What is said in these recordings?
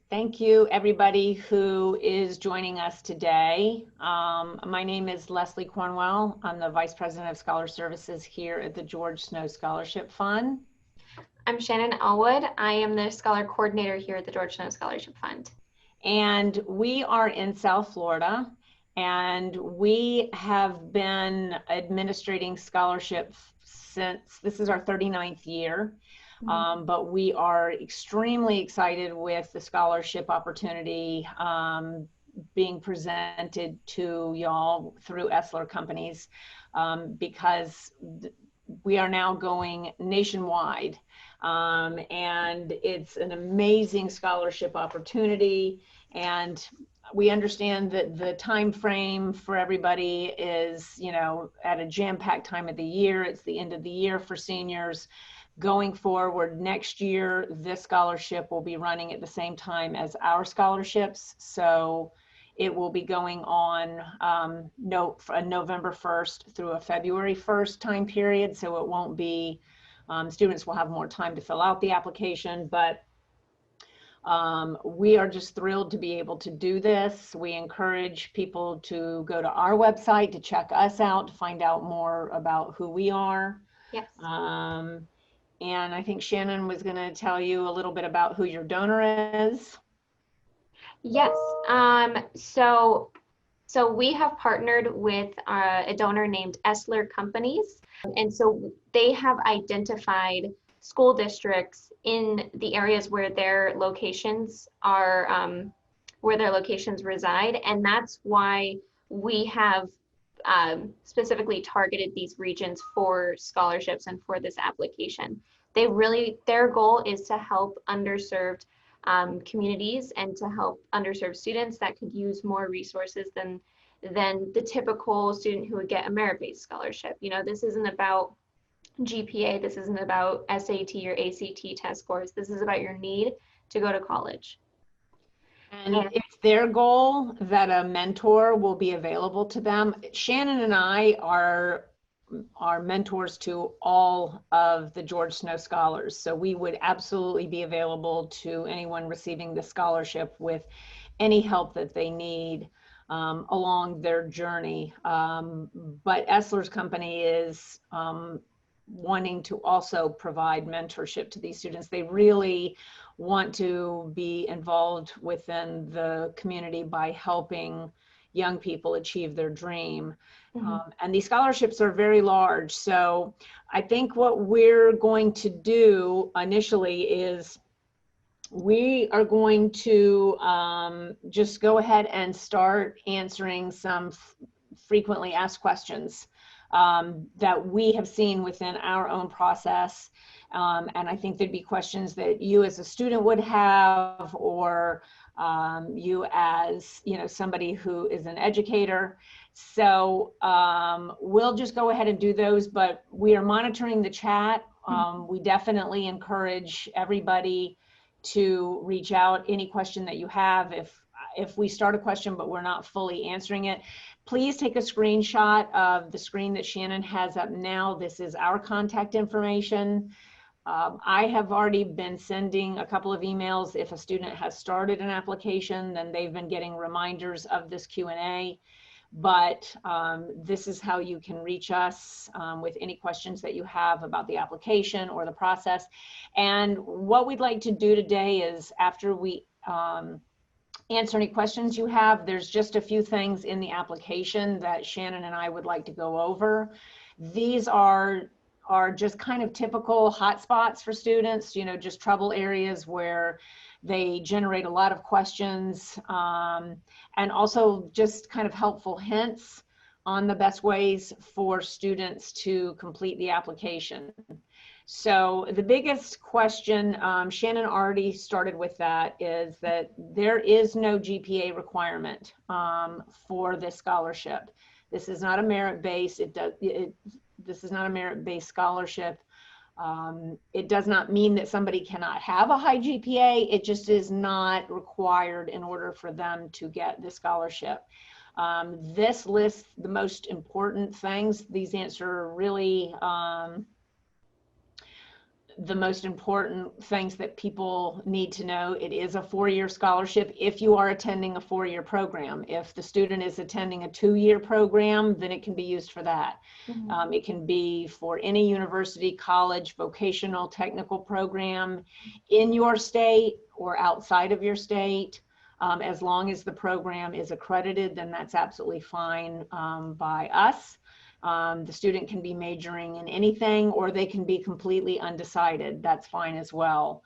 Thank you, everybody who is joining us today. My name is Leslie Cornwell. I'm the Vice President of Scholar Services here at the George Snow Scholarship Fund. I'm Shannon Elwood. I am the Scholar Coordinator here at the George Snow Scholarship Fund. And we are in South Florida, and we have been administrating scholarship since this is our 39th year. But we are extremely excited with the scholarship opportunity being presented to y'all through Esler Companies because we are now going nationwide. And it's an amazing scholarship opportunity. And we understand that the time frame for everybody is, at a jam-packed time of the year. It's the end of the year for seniors. Going forward next year, this scholarship will be running at the same time as our scholarships. So it will be going on November 1st through a February 1st time period. So it won't be, students will have more time to fill out the application, but we are just thrilled to be able to do this. We encourage people to go to our website to check us out, to find out more about who we are. Yes. And I think Shannon was going to tell you a little bit about who your donor is. Yes. So we have partnered with a donor named Esler Companies. And so they have identified school districts in the areas where their locations are, where their locations reside. And that's why we have specifically targeted these regions for scholarships and for this application. Their goal is to help underserved communities and to help underserved students that could use more resources than the typical student who would get a merit-based scholarship. This isn't about GPA, this isn't about SAT or ACT test scores. This is about your need to go to college. And it's their goal that a mentor will be available to them. Shannon and I are mentors to all of the George Snow Scholars. So we would absolutely be available to anyone receiving the scholarship with any help that they need along their journey. But Esler's company is wanting to also provide mentorship to these students. They really want to be involved within the community by helping young people achieve their dream. And these scholarships are very large. So I think what we're going to do initially is we are going to just go ahead and start answering some frequently asked questions that we have seen within our own process. And I think there'd be questions that you as a student would have, or you as somebody who is an educator. So we'll just go ahead and do those, but we are monitoring the chat. We definitely encourage everybody to reach out any question that you have. If we start a question but we're not fully answering it, please take a screenshot of the screen that Shannon has up now. This is our contact information. I have already been sending a couple of emails. If a student has started an application, then they've been getting reminders of this Q&A. But this is how you can reach us with any questions that you have about the application or the process. And what we'd like to do today is, after we answer any questions you have, there's just a few things in the application that Shannon and I would like to go over. These are just kind of typical hotspots for students, just trouble areas where they generate a lot of questions, and also just kind of helpful hints on the best ways for students to complete the application. So the biggest question, Shannon already started with that, is that there is no GPA requirement for this scholarship. This is not a merit-based, this is not a merit-based scholarship. It does not mean that somebody cannot have a high GPA. It just is not required in order for them to get the scholarship. This lists the most important things. These answer really the most important things that people need to know. It is a 4-year scholarship if you are attending a 4-year program. If the student is attending a 2-year program, then it can be used for that. Mhm. It can be for any university, college, vocational, technical program in your state or outside of your state. As long as the program is accredited, then that's absolutely fine by us. The student can be majoring in anything, or they can be completely undecided. That's fine as well.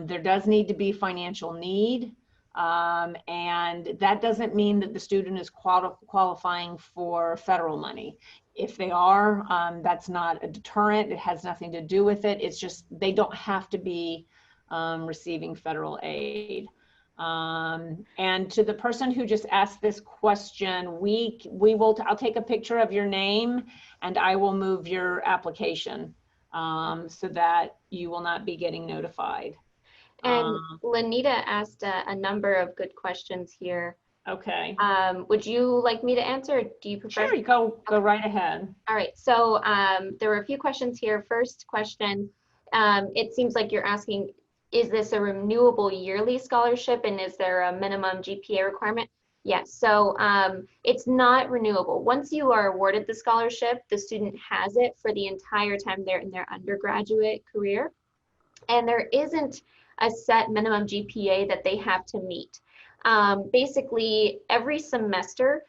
There does need to be financial need. And that doesn't mean that the student is qualifying for federal money. If they are, that's not a deterrent. It has nothing to do with it. It's just they don't have to be receiving federal aid. And to the person who just asked this question, I'll take a picture of your name and I will move your application so that you will not be getting notified. And Lanita asked a number of good questions here. Okay. Would you like me to answer, or do you prefer? Sure, you go right ahead. All right, so there were a few questions here. First question, it seems like you're asking, is this a renewable yearly scholarship and is there a minimum GPA requirement? Yes, so it's not renewable. Once you are awarded the scholarship, the student has it for the entire time they're in their undergraduate career. And there isn't a set minimum GPA that they have to meet. Basically, every semester,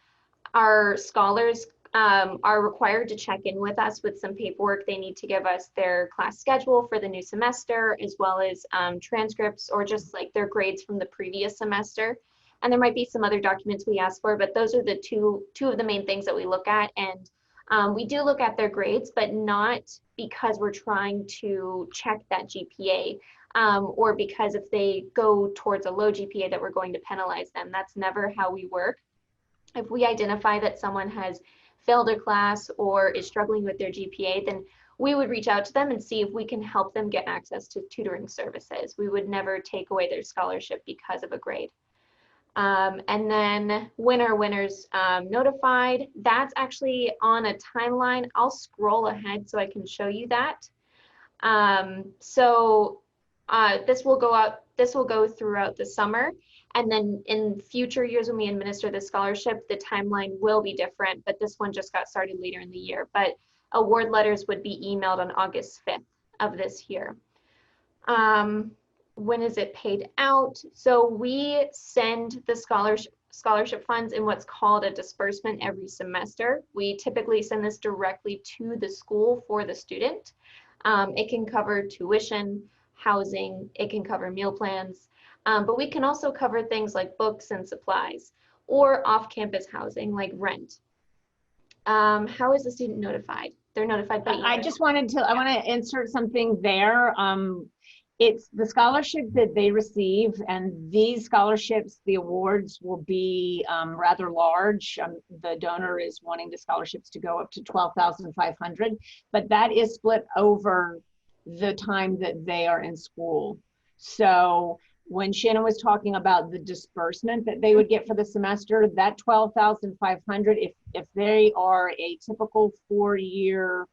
our scholars are required to check in with us with some paperwork. They need to give us their class schedule for the new semester, as well as transcripts or just like their grades from the previous semester. And there might be some other documents we ask for, but those are the two of the main things that we look at. And we do look at their grades, but not because we're trying to check that GPA. Or because if they go towards a low GPA that we're going to penalize them. That's never how we work. If we identify that someone has failed a class or is struggling with their GPA, then we would reach out to them and see if we can help them get access to tutoring services. We would never take away their scholarship because of a grade. And then when are winners notified? That's actually on a timeline. I'll scroll ahead so I can show you that. This will go throughout the summer, and then in future years when we administer the scholarship, the timeline will be different, but this one just got started later in the year. But award letters would be emailed on August 5th of this year. When is it paid out? So we send the scholarship funds in what's called a disbursement every semester. We typically send this directly to the school for the student. It can cover tuition, housing, it can cover meal plans, but we can also cover things like books and supplies or off-campus housing like rent. How is the student notified? They're notified by email. I want to insert something there. It's the scholarship that they receive, and these scholarships, the awards will be rather large. The donor is wanting the scholarships to go up to $12,500, but that is split over the time that they are in school. So when Shannon was talking about the disbursement that they would get for the semester, that $12,500, if they are a typical 4-year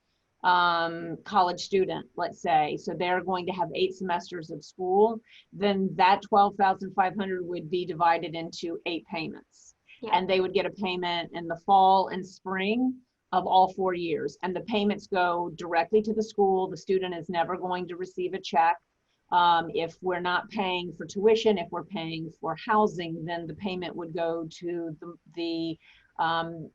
college student, let's say, so they're going to have 8 semesters of school, then that $12,500 would be divided into 8 payments. Yeah. And they would get a payment in the fall and spring of all 4 years. And the payments go directly to the school. The student is never going to receive a check. If we're not paying for tuition, if we're paying for housing, then the payment would go to the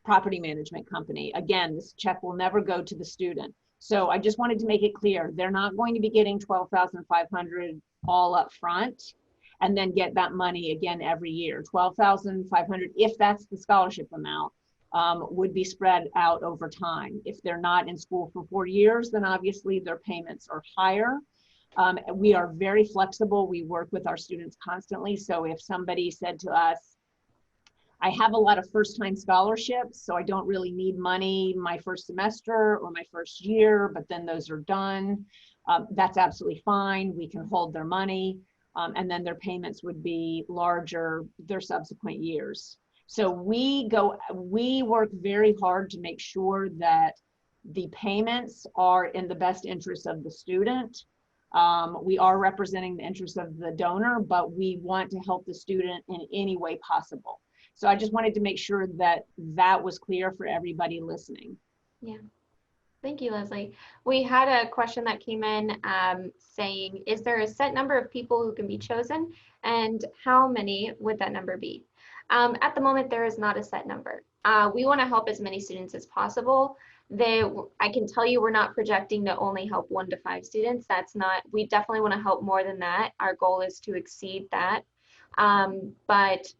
property management company. Again, this check will never go to the student. So I just wanted to make it clear, they're not going to be getting $12,500 all up front and then get that money again every year. $12,500, if that's the scholarship amount, would be spread out over time. If they're not in school for 4 years, then obviously their payments are higher. We are very flexible. We work with our students constantly. So if somebody said to us, I have a lot of first-time scholarships, so I don't really need money my first semester or my first year, but then those are done, that's absolutely fine. We can hold their money, and then their payments would be larger their subsequent years. So we work very hard to make sure that the payments are in the best interest of the student. We are representing the interests of the donor, but we want to help the student in any way possible. So I just wanted to make sure that that was clear for everybody listening. Yeah. Thank you, Leslie. We had a question that came in saying, is there a set number of people who can be chosen, and how many would that number be? At the moment, there is not a set number. We want to help as many students as possible. I can tell you we're not projecting to only help 1 to 5 students. That's not, we definitely want to help more than that. Our goal is to exceed that. But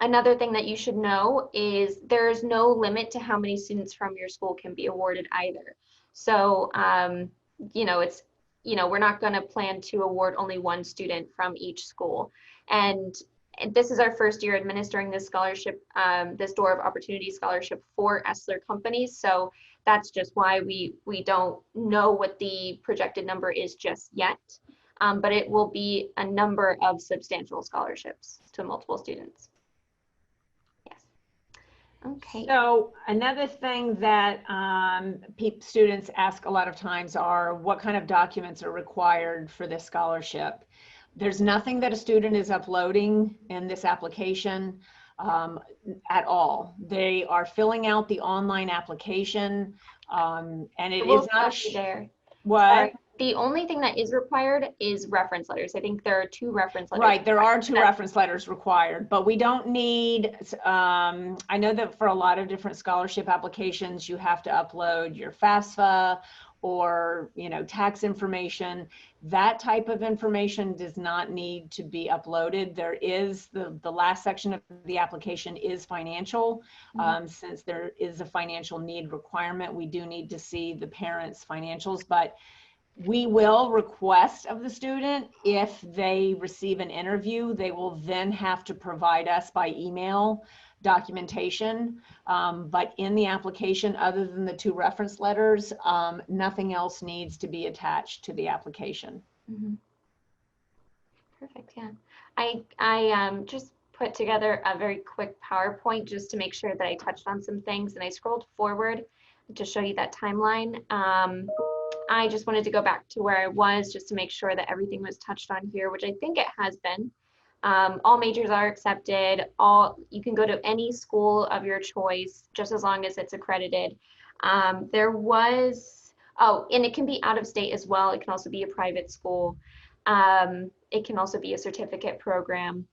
another thing that you should know is there is no limit to how many students from your school can be awarded either. So, you know, we're not going to plan to award only 1 student from each school. And this is our first year administering this scholarship, this Door of Opportunity scholarship for Esler companies. So that's just why we don't know what the projected number is just yet. But it will be a number of substantial scholarships to multiple students. Okay. So another thing that students ask a lot of times are what kind of documents are required for this scholarship. There's nothing that a student is uploading in this application at all. They are filling out the online application, and it is not there. What? Sorry. The only thing that is required is reference letters. I think there are 2 reference letters. Right, there are 2 reference letters required, but we don't need, I know that for a lot of different scholarship applications, you have to upload your FAFSA or, you know, tax information. That type of information does not need to be uploaded. There is, the last section of the application is financial. Since there is a financial need requirement, we do need to see the parents' financials, but we will request of the student, if they receive an interview, they will then have to provide us by email documentation. But in the application, other than the 2 reference letters, nothing else needs to be attached to the application. Mm-hmm. Perfect, yeah. I just put together a very quick PowerPoint just to make sure that I touched on some things, and I scrolled forward to show you that timeline. I just wanted to go back to where I was just to make sure that everything was touched on here, which I think it has been. All majors are accepted. You can go to any school of your choice, just as long as it's accredited. And it can be out of state as well. It can also be a private school. It can also be a certificate program.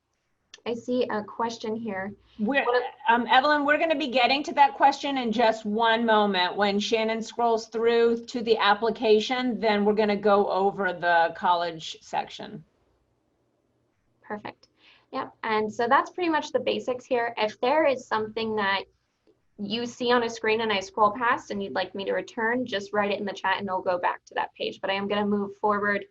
I see a question here. Evelyn, we're going to be getting to that question in just one moment. When Shannon scrolls through to the application, then we're going to go over the college section. Perfect. Yeah, and so that's pretty much the basics here. If there is something that you see on a screen and I scroll past and you'd like me to return, just write it in the chat and I'll go back to that page. But I am going to move forward.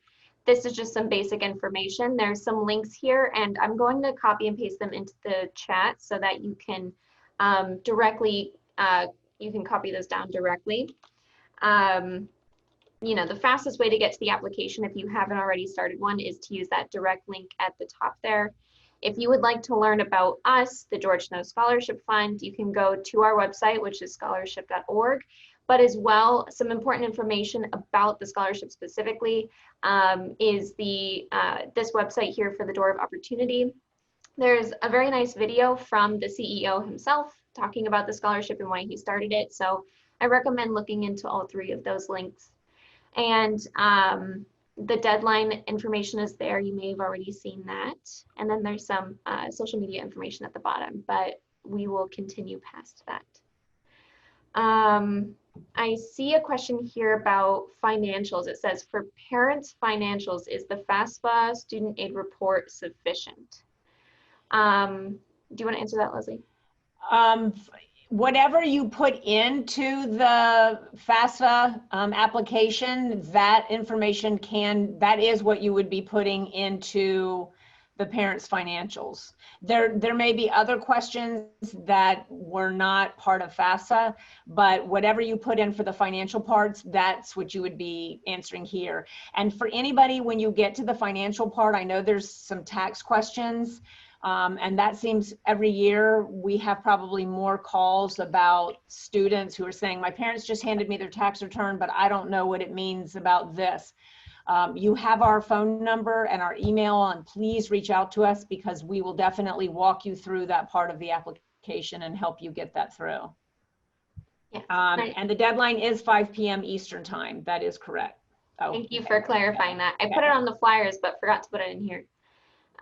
This is just some basic information. There's some links here, and I'm going to copy and paste them into the chat so that you can you can copy those down directly. You know, the fastest way to get to the application, if you haven't already started one, is to use that direct link at the top there. If you would like to learn about us, the George Snow Scholarship Fund, you can go to our website, which is scholarship.org. But as well, some important information about the scholarship specifically is this website here for the Door of Opportunity. There's a very nice video from the CEO himself talking about the scholarship and why he started it. So I recommend looking into all 3 of those links. And the deadline information is there. You may have already seen that. And then there's some social media information at the bottom, but we will continue past that. I see a question here about financials. It says, for parents' financials, is the FAFSA student aid report sufficient? Do you want to answer that, Leslie? Whatever you put into the FAFSA application, that information that is what you would be putting into the parents' financials. There may be other questions that were not part of FAFSA, but whatever you put in for the financial parts, that's what you would be answering here. And for anybody, when you get to the financial part, I know there's some tax questions, and that seems every year we have probably more calls about students who are saying, my parents just handed me their tax return, but I don't know what it means about this. You have our phone number and our email, and please reach out to us because we will definitely walk you through that part of the application and help you get that through. Yes. And the deadline is 5 p.m. Eastern time. That is correct. Oh, thank you for clarifying that. I put it on the flyers, but forgot to put it in here.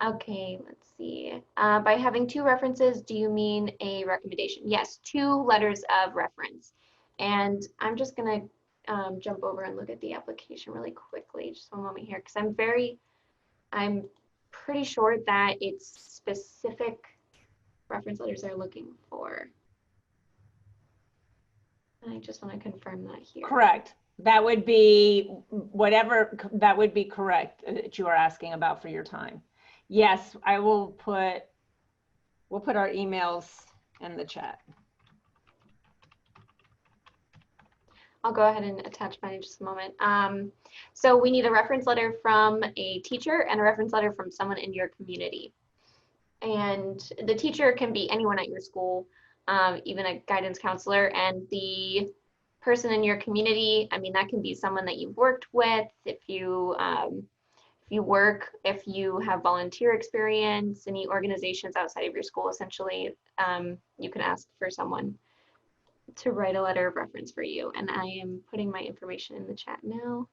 Okay, let's see. By having 2 references, do you mean a recommendation? Yes, 2 letters of reference. And I'm just gonna jump over and look at the application really quickly. Just one moment here, because I'm pretty sure that it's specific reference letters they're looking for. And I just want to confirm that here. Correct. That would be whatever, that would be correct that you are asking about for your time. Yes, I will put, we'll put our emails in the chat. I'll go ahead and attach mine in just a moment. So we need a reference letter from a teacher and a reference letter from someone in your community. And the teacher can be anyone at your school, even a guidance counselor, and the person in your community, I mean, that can be someone that you've worked with, if you work, if you have volunteer experience, any organizations outside of your school, essentially, you can ask for someone to write a letter of reference for you. And I am putting my information in the chat now.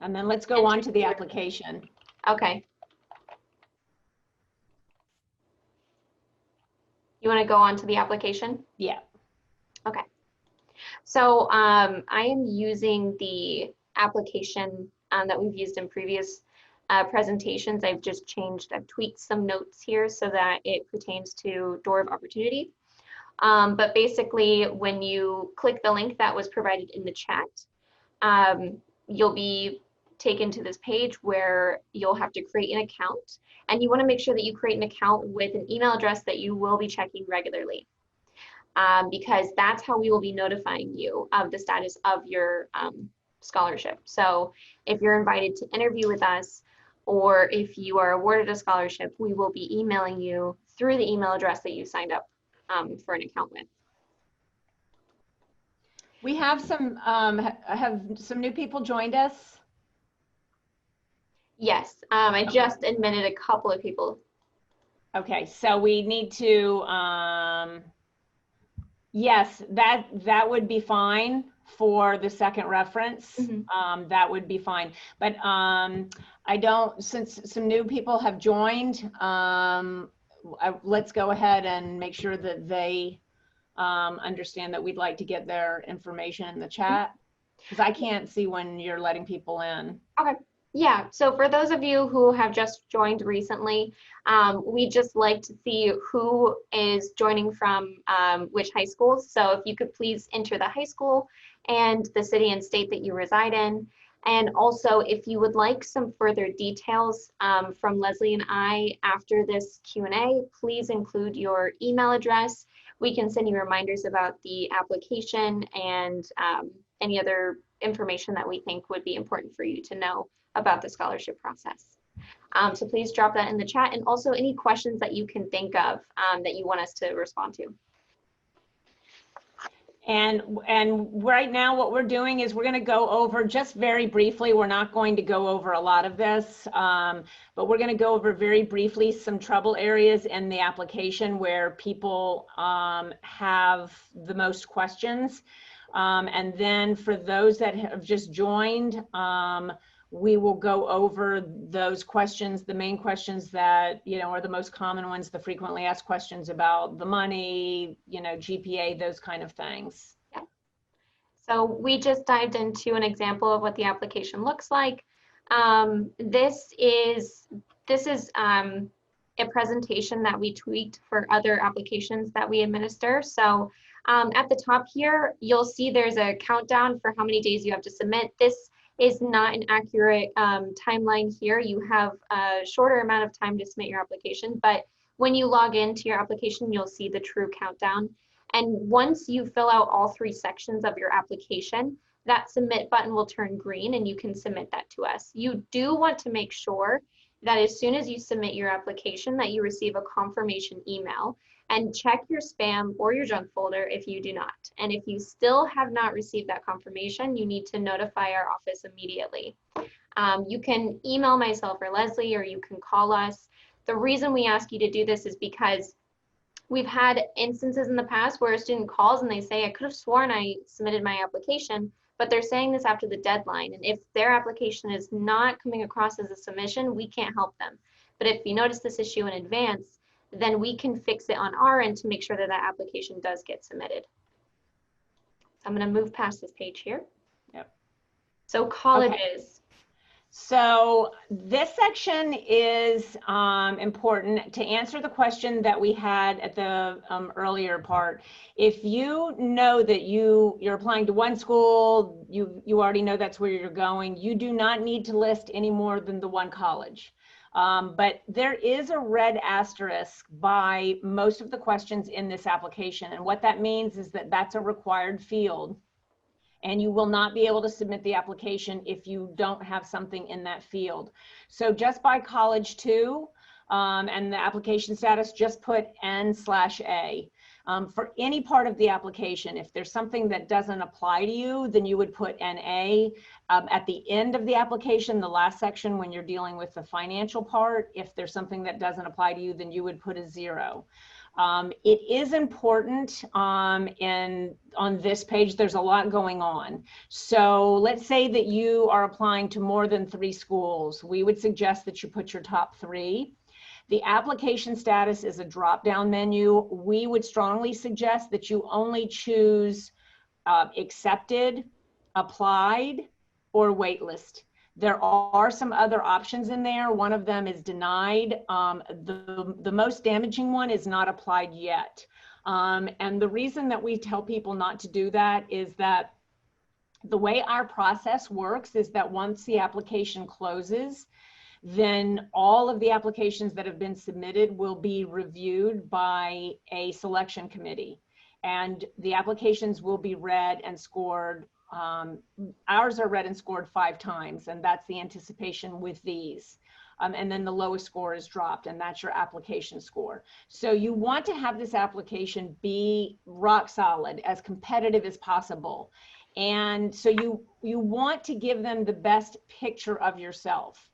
And then let's go on to the application. Okay. You want to go on to the application? Yeah. Okay. So I am using the application that we've used in previous presentations. I've just changed, I've tweaked some notes here so that it pertains to Door of Opportunity. But basically, when you click the link that was provided in the chat, you'll be taken to this page where you'll have to create an account. And you want to make sure that you create an account with an email address that you will be checking regularly. Because that's how we will be notifying you of the status of your scholarship. So if you're invited to interview with us, or if you are awarded a scholarship, we will be emailing you through the email address that you signed up for an account with. We have some new people joined us. Yes, I just admitted a couple of people. Okay, so we need to, yes, that would be fine for the second reference. Mm-hmm. That would be fine. But I don't, since some new people have joined, let's go ahead and make sure that they understand that we'd like to get their information in the chat, because I can't see when you're letting people in. Okay. Yeah, so for those of you who have just joined recently, we just like to see who is joining from which high schools. So if you could please enter the high school and the city and state that you reside in. And also, if you would like some further details from Leslie and I after this Q&A, please include your email address. We can send you reminders about the application and any other information that we think would be important for you to know about the scholarship process. So please drop that in the chat, and also any questions that you can think of that you want us to respond to. And right now what we're doing is we're going to go over just very briefly. We're not going to go over a lot of this, but we're going to go over very briefly some trouble areas in the application where people have the most questions. And then for those that have just joined, we will go over those questions, the main questions that, you know, are the most common ones, the frequently asked questions about the money, you know, GPA, those kind of things. Yeah. So we just dived into an example of what the application looks like. This is a presentation that we tweaked for other applications that we administer. So at the top here, you'll see there's a countdown for how many days you have to submit. This is not an accurate timeline here. You have a shorter amount of time to submit your application, but when you log into your application, you'll see the true countdown. And once you fill out all 3 sections of your application, that submit button will turn green and you can submit that to us. You do want to make sure that as soon as you submit your application that you receive a confirmation email. and check your spam or your junk folder if you do not. And if you still have not received that confirmation, you need to notify our office immediately. You can email myself or Leslie, or you can call us. The reason we ask you to do this is because we've had instances in the past where a student calls and they say, I could have sworn I submitted my application, but they're saying this after the deadline. And if their application is not coming across as a submission, we can't help them. But if you notice this issue in advance, then we can fix it on our end to make sure that that application does get submitted. I'm going to move past this page here. Yep. So colleges. Okay. So this section is important to answer the question that we had at the earlier part. If you know that you're applying to one school, you already know that's where you're going, you do not need to list any more than the one college. But there is a red asterisk by most of the questions in this application. And what that means is that that's a required field. And you will not be able to submit the application if you don't have something in that field. So just by college too, and the application status, just put N/A. For any part of the application, if there's something that doesn't apply to you, then you would put NA. At the end of the application, the last section, when you're dealing with the financial part, if there's something that doesn't apply to you, then you would put a 0. It is important on this page, there's a lot going on. So let's say that you are applying to more than 3 schools. We would suggest that you put your top 3. The application status is a drop-down menu. We would strongly suggest that you only choose accepted, applied, or waitlist. There are some other options in there. One of them is denied. The most damaging one is not applied yet. And the reason that we tell people not to do that is that the way our process works is that once the application closes, then all of the applications that have been submitted will be reviewed by a selection committee. And the applications will be read and scored. Ours are read and scored 5 times, and that's the anticipation with these. And then the lowest score is dropped, and that's your application score. So you want to have this application be rock solid, as competitive as possible. And so you want to give them the best picture of yourself.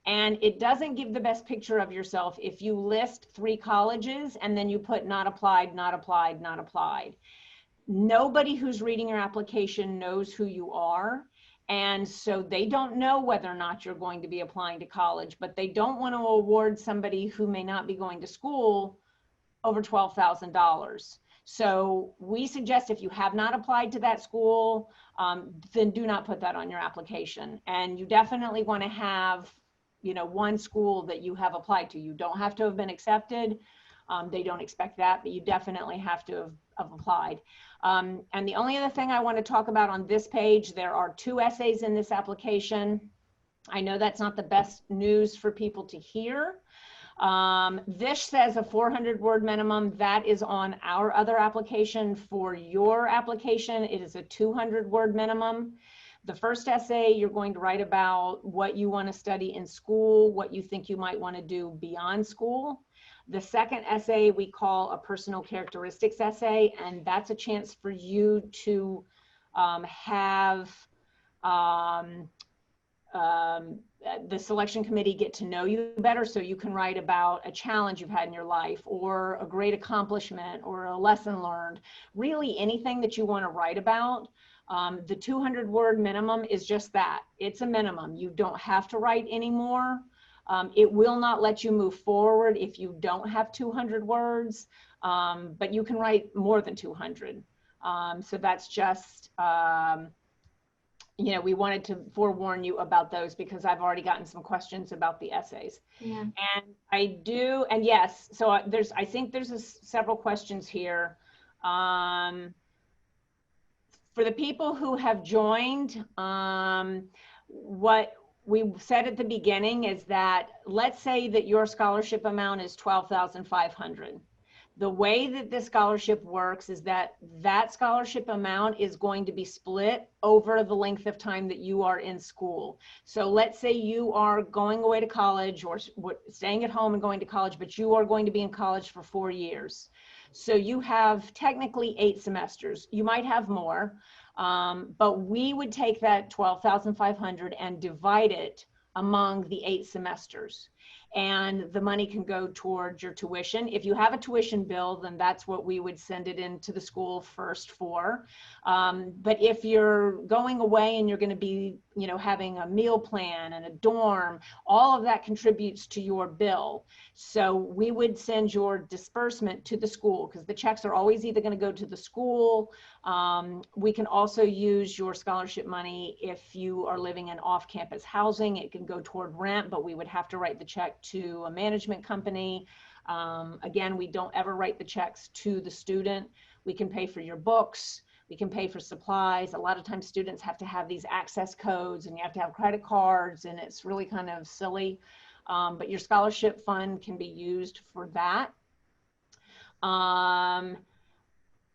And it doesn't give the best picture of yourself if you list 3 colleges and then you put not applied, not applied, not applied. Nobody who's reading your application knows who you are. And so they don't know whether or not you're going to be applying to college, but they don't want to award somebody who may not be going to school over $12,000. So we suggest if you have not applied to that school, then do not put that on your application. And you definitely want to have, one school that you have applied to. You don't have to have been accepted. They don't expect that, but you definitely have to have applied. And the only other thing I want to talk about on this page, there are 2 essays in this application. I know that's not the best news for people to hear. This says a 400-word minimum. That is on our other application. For your application, it is a 200-word minimum. The first essay, you're going to write about what you want to study in school, what you think you might want to do beyond school. The second essay we call a personal characteristics essay, and that's a chance for you to have the selection committee get to know you better, so you can write about a challenge you've had in your life, or a great accomplishment, or a lesson learned. Really anything that you want to write about. The 200-word minimum is just that. It's a minimum. You don't have to write any more. It will not let you move forward if you don't have 200 words, but you can write more than 200. So that's just, we wanted to forewarn you about those because I've already gotten some questions about the essays. Yeah. And yes, so I think there's several questions here. For the people who have joined, what we said at the beginning is that, let's say that your scholarship amount is $12,500. The way that this scholarship works is that that scholarship amount is going to be split over the length of time that you are in school. So let's say you are going away to college or staying at home and going to college, but you are going to be in college for 4 years. So you have technically 8 semesters. You might have more, but we would take that 12,500 and divide it among the 8 semesters. And the money can go towards your tuition. If you have a tuition bill, then that's what we would send it into the school first for. But if you're going away and you're going to be, you know, having a meal plan and a dorm, all of that contributes to your bill. So we would send your disbursement to the school, because the checks are always either going to go to the school. We can also use your scholarship money if you are living in off-campus housing. It can go toward rent, but we would have to write the check to a management company. Again, we don't ever write the checks to the student. We can pay for your books. We can pay for supplies. A lot of times students have to have these access codes and you have to have credit cards, and it's really kind of silly. But your scholarship fund can be used for that.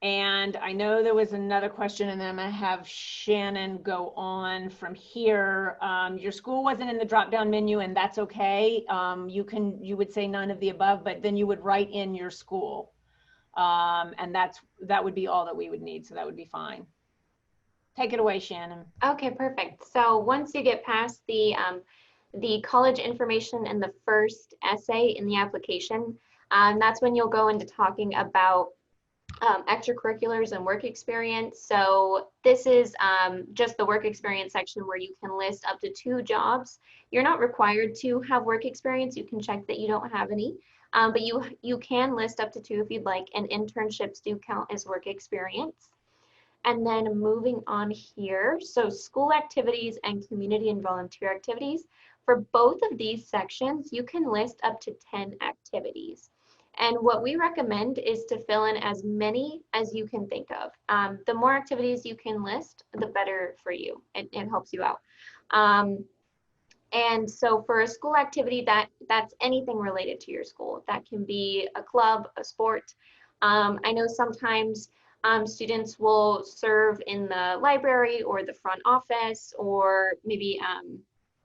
And I know there was another question, and then I'm going to have Shannon go on from here. Your school wasn't in the drop-down menu, and that's okay. You would say none of the above, but then you would write in your school. And that would be all that we would need. So that would be fine. Take it away, Shannon. Okay, perfect. So once you get past the college information and the first essay in the application, that's when you'll go into talking about extracurriculars and work experience. So this is just the work experience section where you can list up to 2 jobs. You're not required to have work experience. You can check that you don't have any, but you can list up to 2 if you'd like, and internships do count as work experience. And then moving on here, so school activities and community and volunteer activities. For both of these sections, you can list up to 10 activities. And what we recommend is to fill in as many as you can think of. The more activities you can list, the better for you. It helps you out. And so for a school activity, that's anything related to your school. That can be a club, a sport. I know sometimes students will serve in the library or the front office, or maybe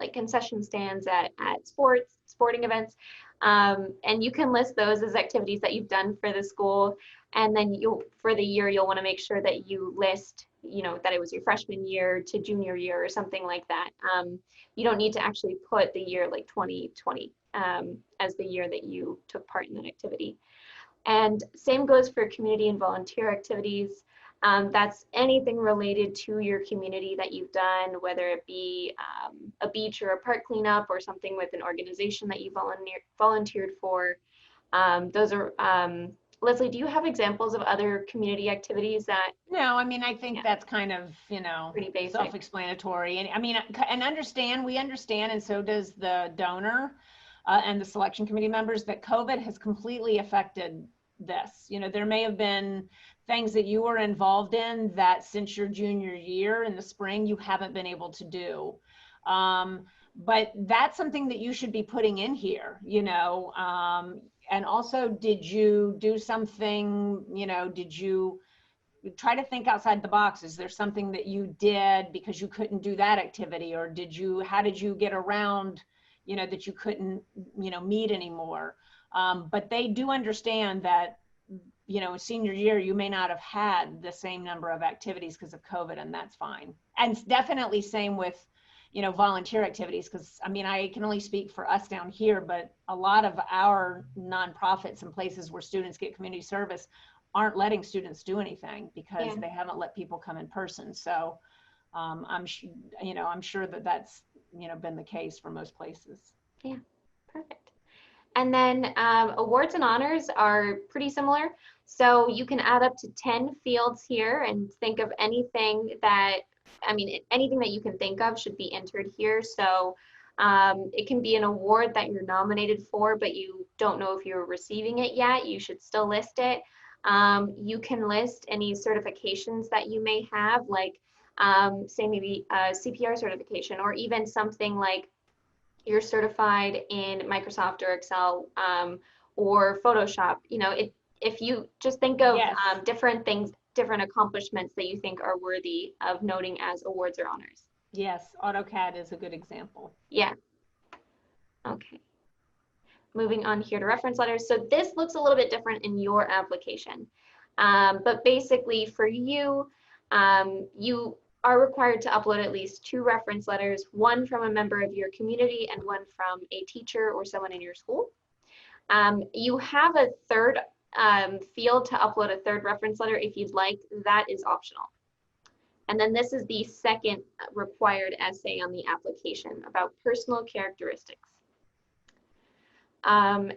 like concession stands at sporting events. And you can list those as activities that you've done for the school. And then for the year, you'll want to make sure that you list, you know, that it was your freshman year to junior year or something like that. You don't need to actually put the year like 2020 as the year that you took part in that activity. And same goes for community and volunteer activities. That's anything related to your community that you've done, whether it be a beach or a park cleanup or something with an organization that you volunteered for. Those are, Leslie, do you have examples of other community activities that? No, I mean, I think that's kind of, you know, pretty basic, self-explanatory. And I mean, and we understand, and so does the donor and the selection committee members, that COVID has completely affected this. You know, there may have been things that you were involved in that since your junior year in the spring, you haven't been able to do. But that's something that you should be putting in here, you know. And also, did you do something, you know, did you try to think outside the box? Is there something that you did because you couldn't do that activity? Or how did you get around, you know, that you couldn't, you know, meet anymore? But they do understand that, you know, senior year, you may not have had the same number of activities because of COVID, and that's fine. And definitely same with, you know, volunteer activities, because I mean, I can only speak for us down here, but a lot of our nonprofits and places where students get community service aren't letting students do anything because they haven't let people come in person. So I'm sure that that's, you know, been the case for most places. Yeah, perfect. And then awards and honors are pretty similar. So you can add up to 10 fields here and think of anything that, I mean, anything that you can think of should be entered here. So it can be an award that you're nominated for, but you don't know if you're receiving it yet. You should still list it. You can list any certifications that you may have, like say maybe a CPR certification, or even something like you're certified in Microsoft or Excel or Photoshop. You know, if you just think of different things, different accomplishments that you think are worthy of noting as awards or honors. Yes, AutoCAD is a good example. Yeah. Okay. moving on here to reference letters. So this looks a little bit different in your application. But basically for you, you are required to upload at least 2 reference letters, one from a member of your community and one from a teacher or someone in your school. You have a third field to upload a third reference letter if you'd like. That is optional. And then this is the second required essay on the application about personal characteristics.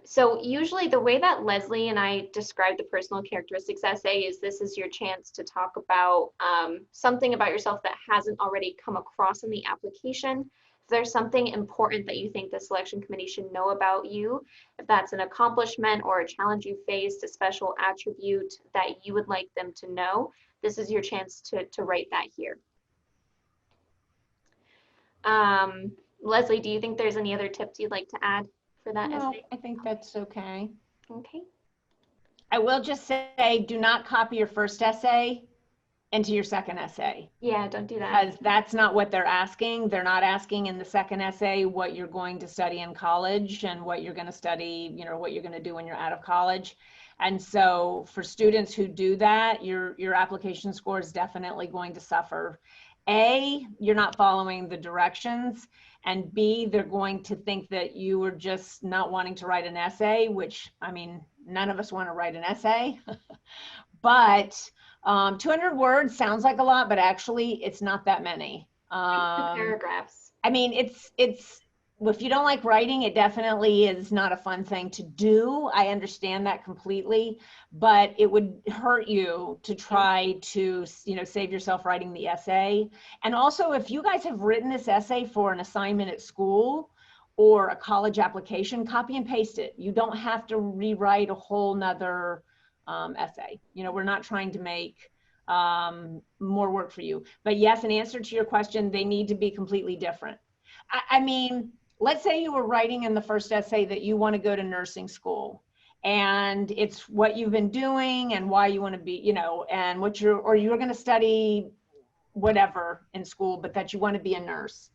So usually the way that Leslie and I describe the personal characteristics essay is this is your chance to talk about something about yourself that hasn't already come across in the application. If there's something important that you think the selection committee should know about you, if that's an accomplishment or a challenge you faced, a special attribute that you would like them to know, this is your chance to write that here. Leslie, do you think there's any other tips you'd like to add for that essay? I think that's okay. Okay. I will just say, do not copy your first essay into your second essay. Yeah, don't do that. Because that's not what they're asking. They're not asking in the second essay what you're going to study in college and what you're going to study, what you're going to do when you're out of college. And so for students who do that, your application score is definitely going to suffer. A, you're not following the directions, and B, they're going to think that you were just not wanting to write an essay, which, I mean, none of us want to write an essay, but 200 words sounds like a lot, but actually it's not that many. Paragraphs. I mean, it's if you don't like writing, it definitely is not a fun thing to do. I understand that completely, but it would hurt you to try to, save yourself writing the essay. And also, if you guys have written this essay for an assignment at school or a college application, copy and paste it. You don't have to rewrite a whole nother essay. We're not trying to make more work for you. But yes, in answer to your question, they need to be completely different. I mean, let's say you were writing in the first essay that you want to go to nursing school, and it's what you've been doing and why you want to be, and what you're going to study whatever in school, but that you want to be a nurse.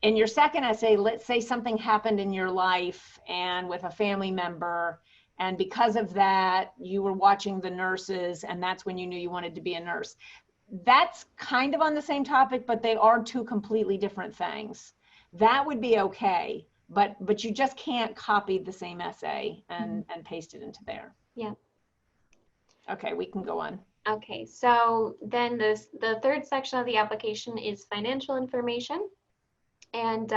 In your second essay, let's say something happened in your life and with a family member, and because of that, you were watching the nurses, and that's when you knew you wanted to be a nurse. That's kind of on the same topic, but they are 2 completely different things. That would be okay, but you just can't copy the same essay and paste it into there. Yeah. Okay, we can go on. Okay, so then the third section of the application is financial information. And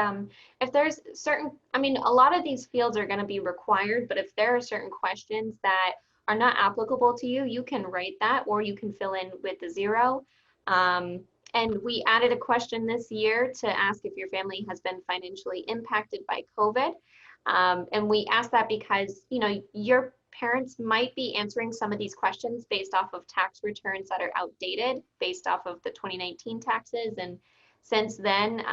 if there's certain, a lot of these fields are going to be required, but if there are certain questions that are not applicable to you, you can write that, or you can fill in with the 0. And we added a question this year to ask if your family has been financially impacted by COVID. And we asked that because, your parents might be answering some of these questions based off of tax returns that are outdated, based off of the 2019 taxes. And since then,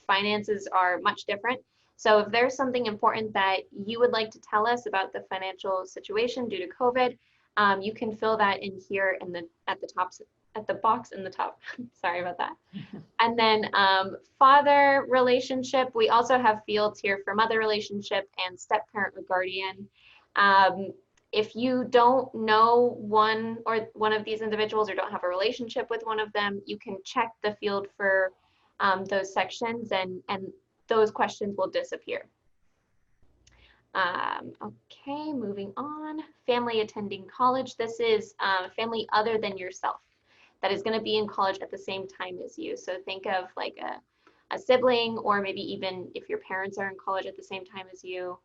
finances are much different. So if there's something important that you would like to tell us about the financial situation due to COVID, you can fill that in here at the box in the top. Sorry about that. And then father relationship, we also have fields here for mother relationship and step-parent or guardian. If you don't know one of these individuals or don't have a relationship with one of them, you can check the field for those sections, and those questions will disappear. Okay, moving on. Family attending college. This is family other than yourself that is going to be in college at the same time as you. So think of like a sibling, or maybe even if your parents are in college at the same time as you,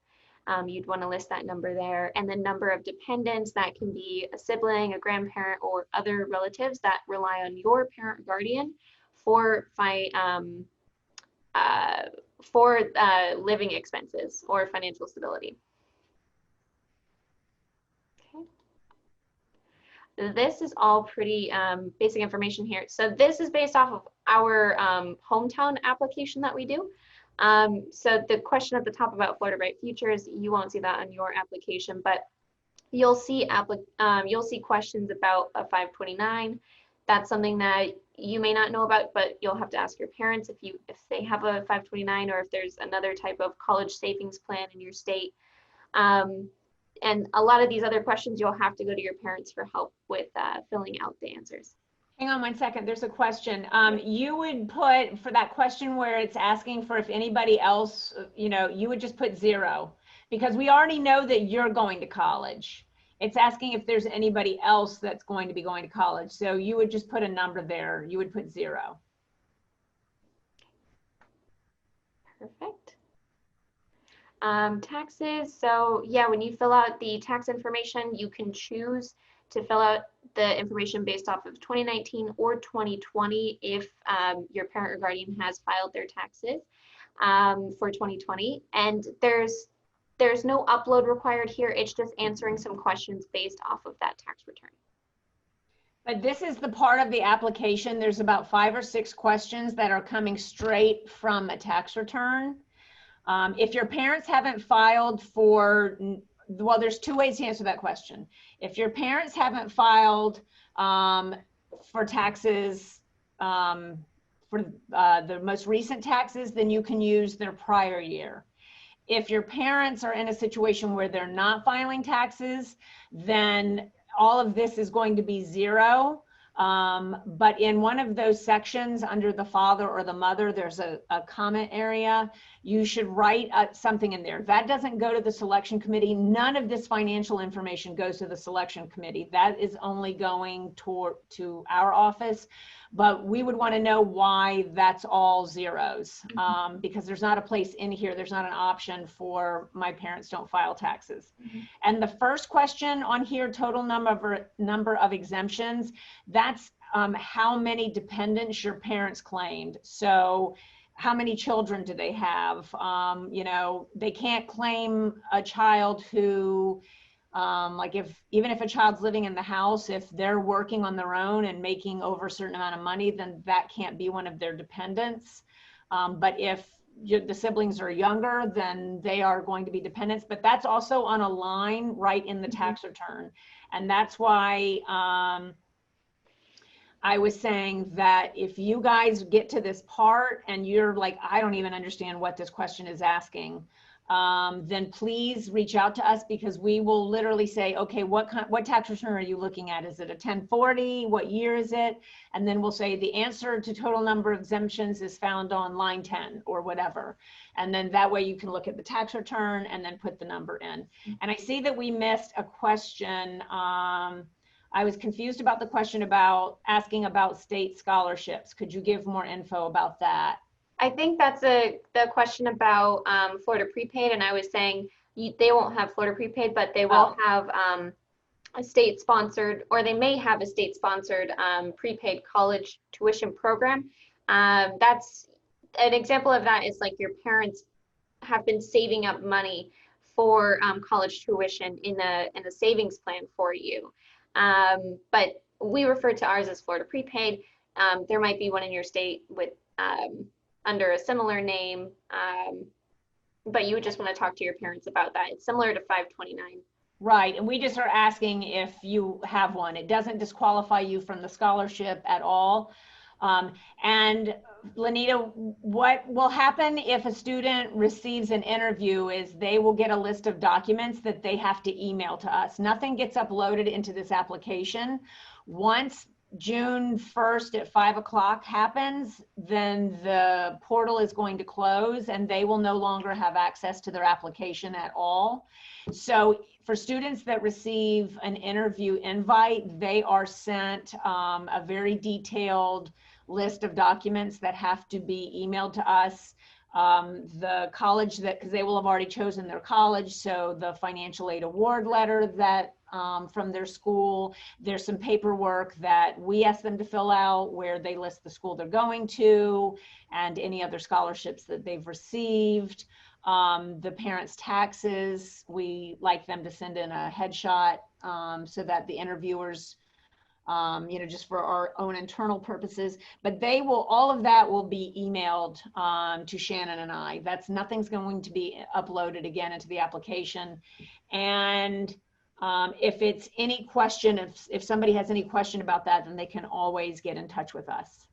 you'd want to list that number there. And the number of dependents, that can be a sibling, a grandparent, or other relatives that rely on your parent or guardian for living expenses or financial stability. This is all pretty basic information here. So this is based off of our hometown application that we do. So the question at the top about Florida Bright Futures, you won't see that on your application, but you'll see questions about a 529. That's something that you may not know about, but you'll have to ask your parents if they have a 529, or if there's another type of college savings plan in your state. And a lot of these other questions, you'll have to go to your parents for help with filling out the answers. Hang on 1 second. There's a question. You would put for that question where it's asking for if anybody else, you would just put 0 because we already know that you're going to college. It's asking if there's anybody else that's going to be going to college. So you would just put a number there. You would put 0. Perfect. Taxes. So yeah, when you fill out the tax information, you can choose to fill out the information based off of 2019 or 2020 if your parent or guardian has filed their taxes for 2020. And there's no upload required here. It's just answering some questions based off of that tax return. But this is the part of the application. There's about 5 or 6 questions that are coming straight from a tax return. If your parents haven't filed for, well, there's 2 ways to answer that question. If your parents haven't filed for taxes, for the most recent taxes, then you can use their prior year. If your parents are in a situation where they're not filing taxes, then all of this is going to be 0. But in one of those sections under the father or the mother, there's a comment area. You should write something in there. That doesn't go to the selection committee. None of this financial information goes to the selection committee. That is only going to our office. But we would want to know why that's all 0s, because there's not a place in here. There's not an option for my parents don't file taxes. And the first question on here, total number of exemptions, that's how many dependents your parents claimed. So how many children do they have? They can't claim a child who, even if a child's living in the house, if they're working on their own and making over a certain amount of money, then that can't be one of their dependents. But if the siblings are younger, then they are going to be dependents. But that's also on a line right in the tax return. And that's why I was saying that if you guys get to this part and you're like, I don't even understand what this question is asking, then please reach out to us, because we will literally say, okay, what tax return are you looking at? Is it a 1040? What year is it? And then we'll say the answer to total number of exemptions is found on line 10 or whatever. And then that way you can look at the tax return and then put the number in. And I see that we missed a question. I was confused about the question about asking about state scholarships. Could you give more info about that? I think that's the question about Florida prepaid, and I was saying they won't have Florida prepaid, but they will have a state-sponsored, or they may have a state-sponsored prepaid college tuition program. That's an example of that is like your parents have been saving up money for college tuition in a savings plan for you. But we refer to ours as Florida prepaid. There might be one in your state with under a similar name, but you would just want to talk to your parents about that. It's similar to 529. Right, and we just are asking if you have one. It doesn't disqualify you from the scholarship at all. And Lanita, what will happen if a student receives an interview is they will get a list of documents that they have to email to us. Nothing gets uploaded into this application. Once June 1st at 5 o'clock happens, then the portal is going to close and they will no longer have access to their application at all. So for students that receive an interview invite, they are sent a very detailed list of documents that have to be emailed to us. The college because they will have already chosen their college, so the financial aid award letter that from their school, there's some paperwork that we ask them to fill out where they list the school they're going to and any other scholarships that they've received. The parents' taxes, we like them to send in a headshot so that the interviewers, just for our own internal purposes, but all of that will be emailed to Shannon and I. Nothing's going to be uploaded again into the application. And if it's any question, if somebody has any question about that, then they can always get in touch with us.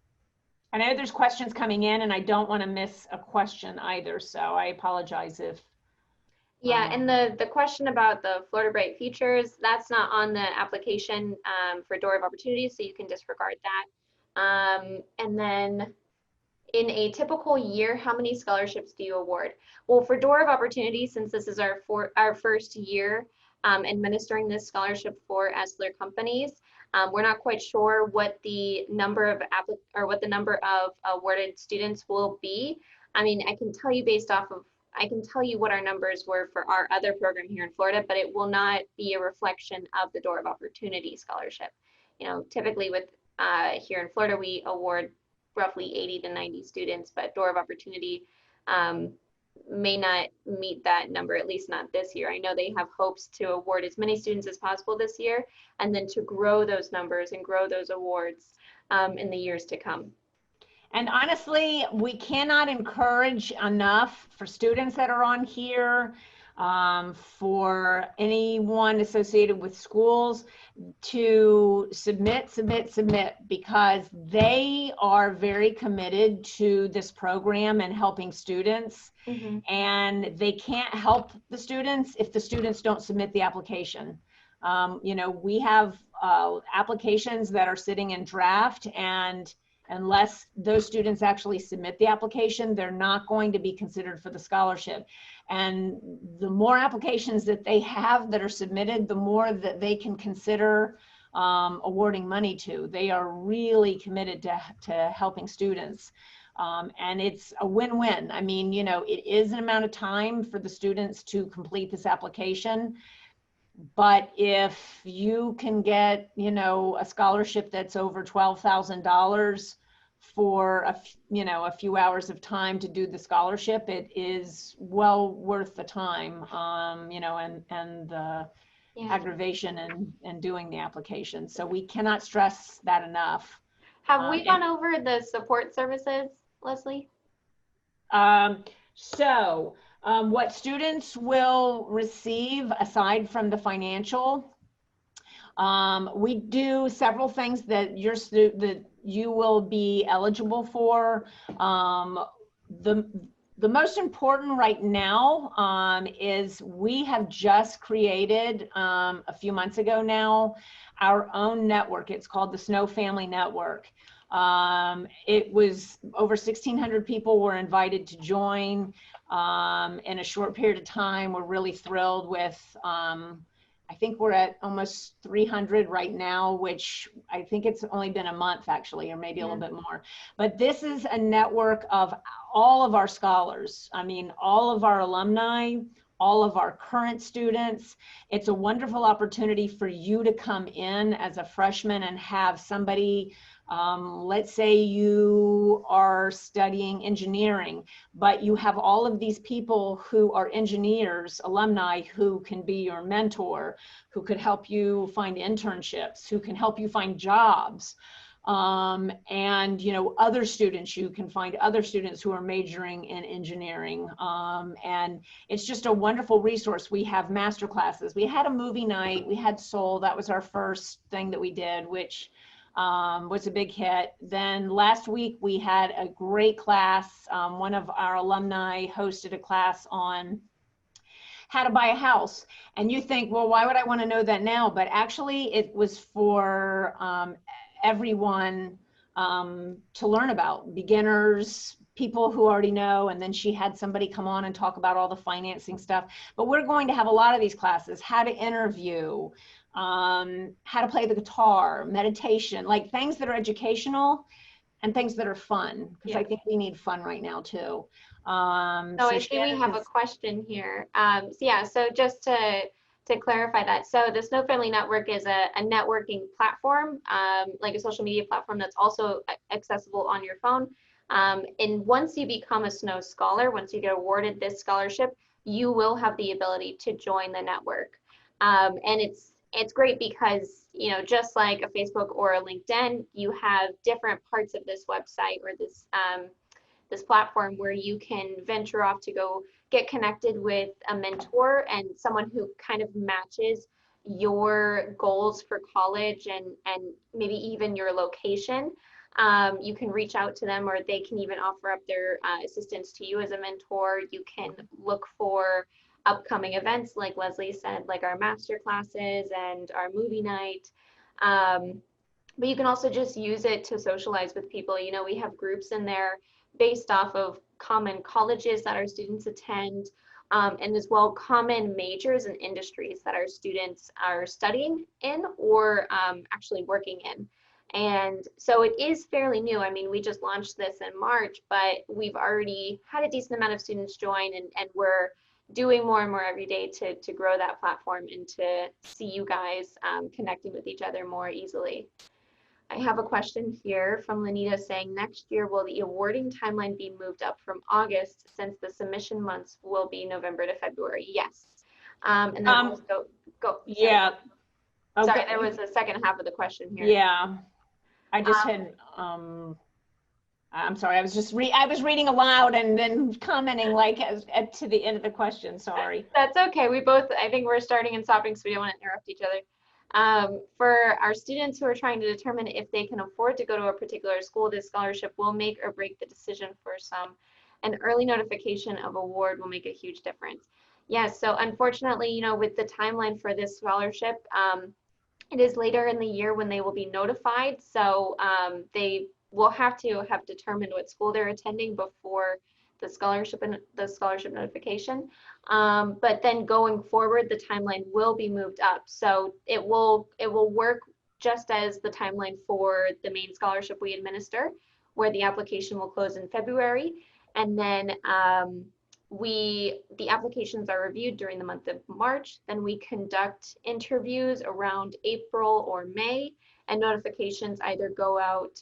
I know there's questions coming in and I don't want to miss a question either, so I apologize if. Yeah, and the question about the Florida Bright Futures, that's not on the application for Door of Opportunities, so you can disregard that. And then in a typical year, how many scholarships do you award? Well, for Door of Opportunity, since this is our first year administering this scholarship for Esler companies, we're not quite sure what the number of awarded students will be. I mean, I can tell you I can tell you what our numbers were for our other program here in Florida, but it will not be a reflection of the Door of Opportunity scholarship. You know, typically with here in Florida, we award roughly 80 to 90 students, but Door of Opportunity may not meet that number, at least not this year. I know they have hopes to award as many students as possible this year, and then to grow those numbers and grow those awards in the years to come. And honestly, we cannot encourage enough for students that are on here, for anyone associated with schools to submit, because they are very committed to this program and helping students. Mm-hmm. And they can't help the students if the students don't submit the application. You know, we have applications that are sitting in draft, and unless those students actually submit the application, they're not going to be considered for the scholarship. And the more applications that they have that are submitted, the more that they can consider awarding money to. They are really committed to helping students. And it's a win-win. I mean, you know, it is an amount of time for the students to complete this application. But if you can get, you know, a scholarship that's over $12,000 for a few hours of time to do the scholarship, it is well worth the time, you know, and the aggravation and doing the application. So we cannot stress that enough. Have we gone over the support services, Leslie? What students will receive aside from the financial, we do several things that you will be eligible for. The most important right now is we have just created a few months ago now our own network. It's called the Snow Family Network. It was over 1,600 people were invited to join in a short period of time. We're really thrilled with, I think we're at almost 300 right now, which I think it's only been a month actually, or maybe a little bit more. But this is a network of all of our scholars. I mean, all of our alumni, all of our current students. It's a wonderful opportunity for you to come in as a freshman and have somebody, let's say you are studying engineering, but you have all of these people who are engineers, alumni, who can be your mentor, who could help you find internships, who can help you find jobs. And, you know, other students, you can find other students who are majoring in engineering. And it's just a wonderful resource. We have master classes. We had a movie night. We had Soul. That was our first thing that we did, which was a big hit. Then last week we had a great class. One of our alumni hosted a class on how to buy a house. And you think, well, why would I want to know that now? But actually it was for everyone to learn about, beginners, people who already know, and then she had somebody come on and talk about all the financing stuff. But we're going to have a lot of these classes, how to interview, how to play the guitar, meditation, like things that are educational and things that are fun, because I think we need fun right now too. So I see we have a question here. So just to clarify that, so the Snow Family Network is a networking platform, like a social media platform that's also accessible on your phone. And once you become a Snow Scholar, once you get awarded this scholarship, you will have the ability to join the network. And it's great because, you know, just like a Facebook or a LinkedIn, you have different parts of this website or this platform where you can venture off to go get connected with a mentor and someone who kind of matches your goals for college and maybe even your location. You can reach out to them, or they can even offer up their assistance to you as a mentor. You can look for upcoming events, like Leslie said, like our master classes and our movie night. Um, but you can also just use it to socialize with people. You know, we have groups in there based off of common colleges that our students attend, and as well common majors and industries that our students are studying in or actually working in. And so it is fairly new. I mean, we just launched this in March, but we've already had a decent amount of students join, and we're doing more and more every day to grow that platform and to see you guys connecting with each other more easily. I have a question here from Lenita saying, next year, will the awarding timeline be moved up from August since the submission months will be November to February? Yes. And then also, go. Yeah. Sorry, sorry, there was a second half of the question here. Yeah. I just had, I'm sorry, I was reading aloud and then commenting like to the end of the question, sorry. That's okay. We both, I think we're starting and stopping, so we don't want to interrupt each other. For our students who are trying to determine if they can afford to go to a particular school, this scholarship will make or break the decision for some. An early notification of award will make a huge difference. Yes, so unfortunately, you know, with the timeline for this scholarship, it is later in the year when they will be notified. So they will have to have determined what school they're attending before the scholarship notification. But then going forward, the timeline will be moved up. So it will work just as the timeline for the main scholarship we administer, where the application will close in February. And then the applications are reviewed during the month of March. Then we conduct interviews around April or May, and notifications either go out,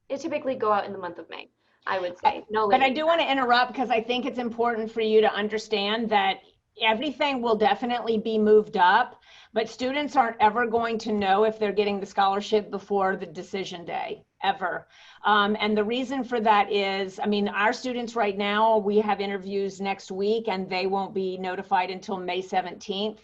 they typically go out in the month of May, I would say. No later. But I do want to interrupt because I think it's important for you to understand that everything will definitely be moved up, but students aren't ever going to know if they're getting the scholarship before the decision day, ever. And the reason for that is, I mean, our students right now, we have interviews next week and they won't be notified until May 17th.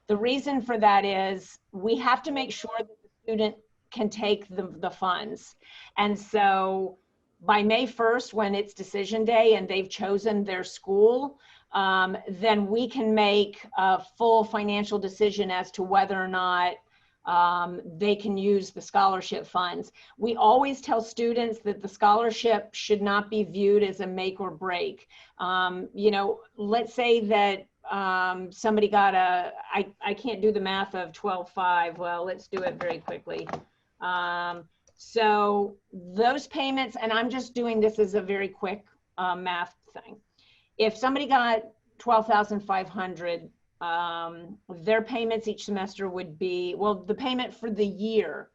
The reason for that is we have to make sure that the student can take the funds. And so by May 1st, when it's decision day and they've chosen their school, then we can make a full financial decision as to whether or not they can use the scholarship funds. We always tell students that the scholarship should not be viewed as a make or break. You know, let's say that somebody got I can't do the math of 12.5. Well, let's do it very quickly. So those payments, and I'm just doing this as a very quick math thing. If somebody got 12,500, their payments each semester would be, well, the payment for the year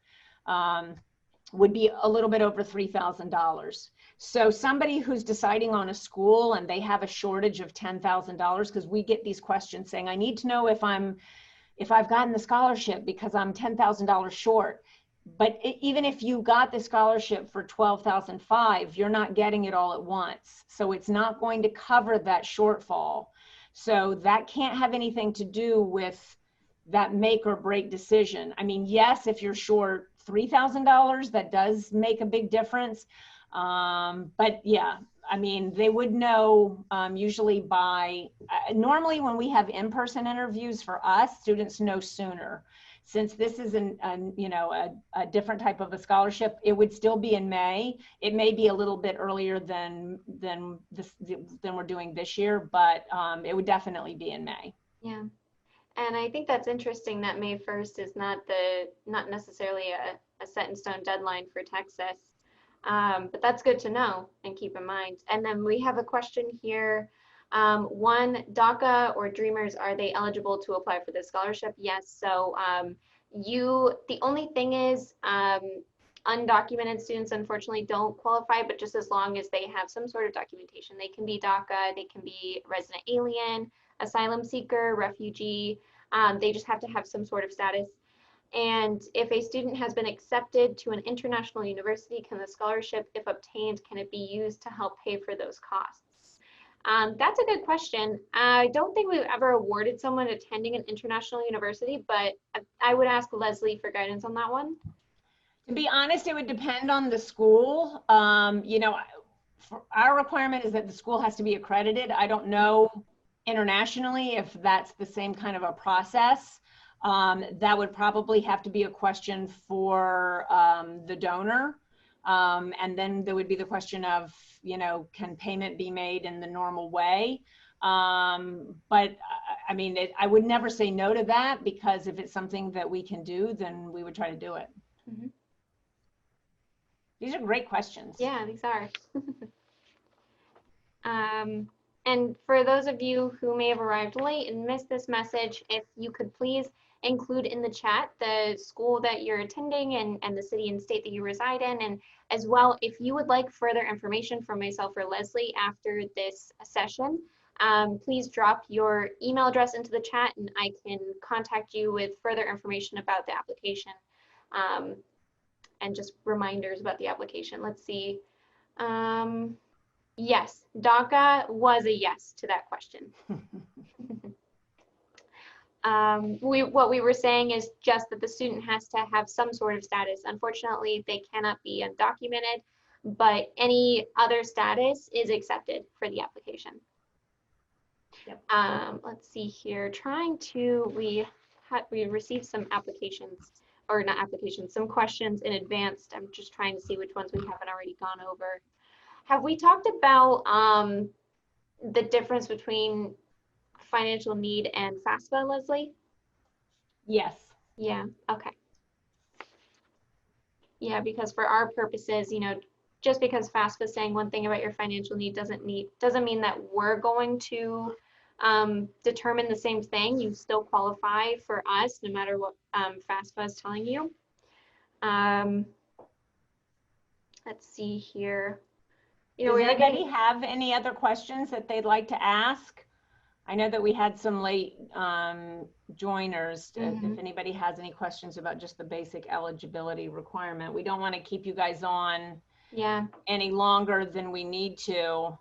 would be a little bit over $3,000. So somebody who's deciding on a school and they have a shortage of $10,000, because we get these questions saying, I need to know if I've gotten the scholarship because I'm $10,000 short. But even if you got the scholarship for $12,500, you're not getting it all at once. So it's not going to cover that shortfall. So that can't have anything to do with that make or break decision. I mean, yes, if you're short $3,000, that does make a big difference. But yeah, I mean, they would know usually by, normally when we have in-person interviews for us, students know sooner. Since this is you know, a different type of a scholarship, it would still be in May. It may be a little bit earlier than we're doing this year, but it would definitely be in May. Yeah, and I think that's interesting that May 1st is not necessarily a set in stone deadline for Texas, but that's good to know and keep in mind. And then we have a question here. One, DACA or Dreamers, are they eligible to apply for this scholarship? Yes. So the only thing is undocumented students unfortunately don't qualify, but just as long as they have some sort of documentation. They can be DACA, they can be resident alien, asylum seeker, refugee. They just have to have some sort of status. And if a student has been accepted to an international university, can the scholarship, if obtained, can it be used to help pay for those costs? That's a good question. I don't think we've ever awarded someone attending an international university, but I would ask Leslie for guidance on that one. To be honest, it would depend on the school. You know, our requirement is that the school has to be accredited. I don't know internationally, if that's the same kind of a process, that would probably have to be a question for the donor. And then there would be the question of, you know, can payment be made in the normal way? But I mean, I would never say no to that, because if it's something that we can do, then we would try to do it. Mm-hmm. These are great questions. Yeah, these are. And for those of you who may have arrived late and missed this message, if you could please include in the chat the school that you're attending and the city and state that you reside in. And as well, if you would like further information from myself or Leslie after this session, please drop your email address into the chat and I can contact you with further information about the application and just reminders about the application. Let's see. Yes, DACA was a yes to that question. What we were saying is just that the student has to have some sort of status. Unfortunately, they cannot be undocumented, but any other status is accepted for the application. Yep. Let's see here. We received some applications, or not applications, some questions in advance. I'm just trying to see which ones we haven't already gone over. Have we talked about the difference between financial need and FAFSA, Leslie? Yes. Yeah, okay. Yeah, because for our purposes, you know, just because FAFSA is saying one thing about your financial need doesn't mean that we're going to determine the same thing. You still qualify for us no matter what FAFSA is telling you. Let's see here. Does anybody have any other questions that they'd like to ask? I know that we had some late joiners. Mm-hmm. If anybody has any questions about just the basic eligibility requirement, we don't want to keep you guys on any longer than we need to.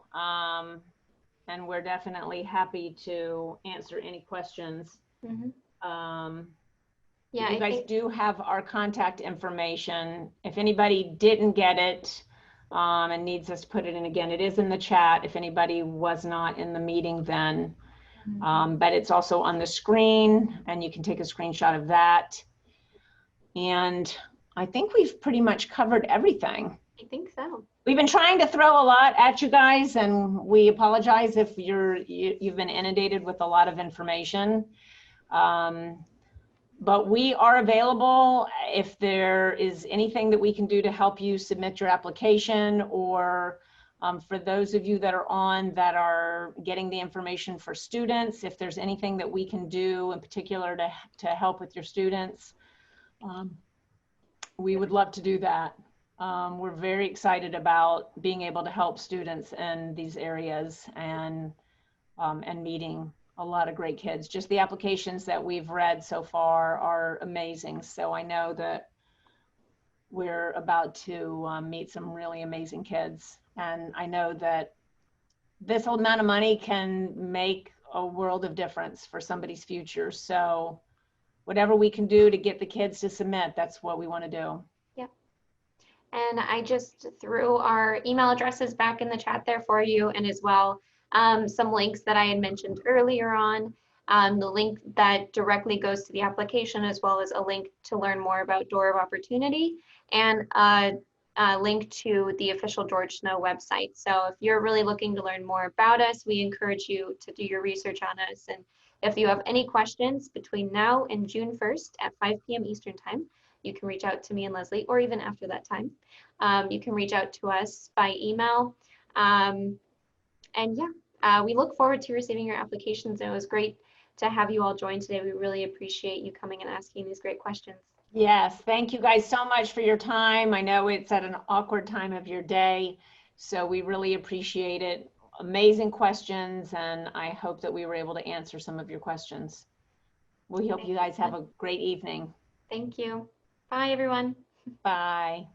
And we're definitely happy to answer any questions. Mm-hmm. You guys do have our contact information. If anybody didn't get it, and needs us to put it in again, it is in the chat if anybody was not in the meeting then. But it's also on the screen and you can take a screenshot of that. And I think we've pretty much covered everything. I think so. We've been trying to throw a lot at you guys, and we apologize if you've been inundated with a lot of information. But we are available if there is anything that we can do to help you submit your application, or for those of you that are on that are getting the information for students, if there's anything that we can do in particular to help with your students, we would love to do that. We're very excited about being able to help students in these areas and meeting a lot of great kids. Just the applications that we've read so far are amazing. So I know that we're about to meet some really amazing kids. And I know that this amount of money can make a world of difference for somebody's future. So whatever we can do to get the kids to submit, that's what we want to do. Yep. And I just threw our email addresses back in the chat there for you, and as well, some links that I had mentioned earlier on, the link that directly goes to the application, as well as a link to learn more about Door of Opportunity, and a link to the official George Snow website. So if you're really looking to learn more about us, we encourage you to do your research on us. And if you have any questions between now and June 1st at 5 p.m. Eastern Time, you can reach out to me and Leslie, or even after that time. You can reach out to us by email. And yeah, we look forward to receiving your applications. It was great to have you all join today. We really appreciate you coming and asking these great questions. Yes, thank you guys so much for your time. I know it's at an awkward time of your day, so we really appreciate it. Amazing questions, and I hope that we were able to answer some of your questions. We hope you guys have a great evening. Thank you. Bye, everyone. Bye.